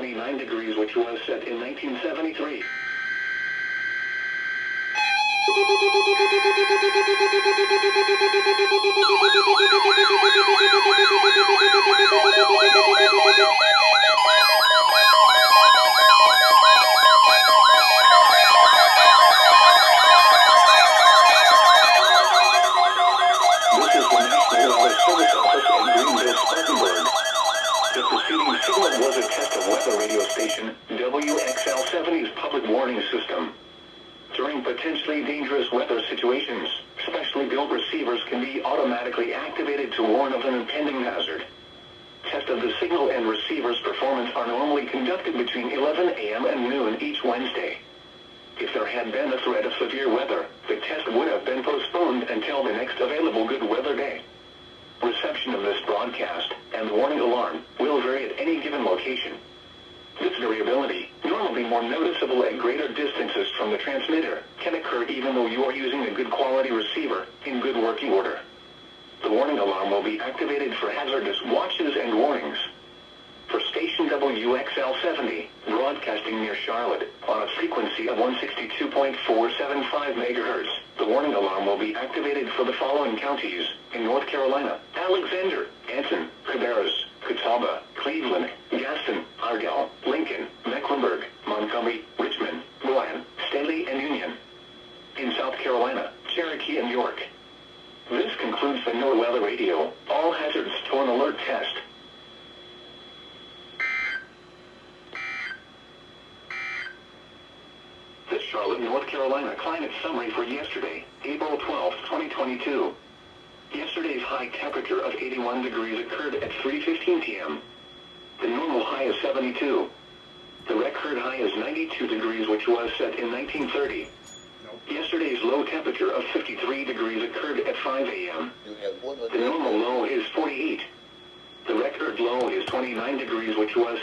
29 degrees, which was set in 1973. This is the National Weather Service Office in Greenville, Spartanburg. The preceding signal was a test of weather radio station WXL-70's public warning system. During potentially dangerous weather situations, specially built receivers can be automatically activated to warn of an impending hazard. Test of the signal and receiver's performance are normally conducted between 11 a.m. and noon each Wednesday. If there had been a threat of severe weather, the test would have been postponed until the next available good weather day. Reception of this broadcast and the warning alarm will vary at any given location. This variability, normally more noticeable at greater distances from the transmitter, can occur even though you are using a good quality receiver in good working order. The warning alarm will be activated for hazardous watches and warnings. For station WXL-70, broadcasting near Charlotte, on a frequency of 162.475 MHz, the warning alarm will be activated for the following counties in North Carolina: Alexander, Anson, Cabarrus, Catawba, Cleveland, Gaston, Argyle, Lincoln, Mecklenburg, Montgomery, Richmond, Bryan, Stanley, and Union. In South Carolina, Cherokee and York. This concludes the NOAA Weather Radio All Hazards Torn Alert Test. The Charlotte, North Carolina climate summary for yesterday, April 12, 2022. Yesterday's high temperature of 81 degrees occurred at 3:15 p.m. The normal high is 72. The record high is 92 degrees, which was set in 1930. Yesterday's low temperature of 53 degrees occurred at 5 a.m. The normal low is 48. The record low is 29 degrees, which was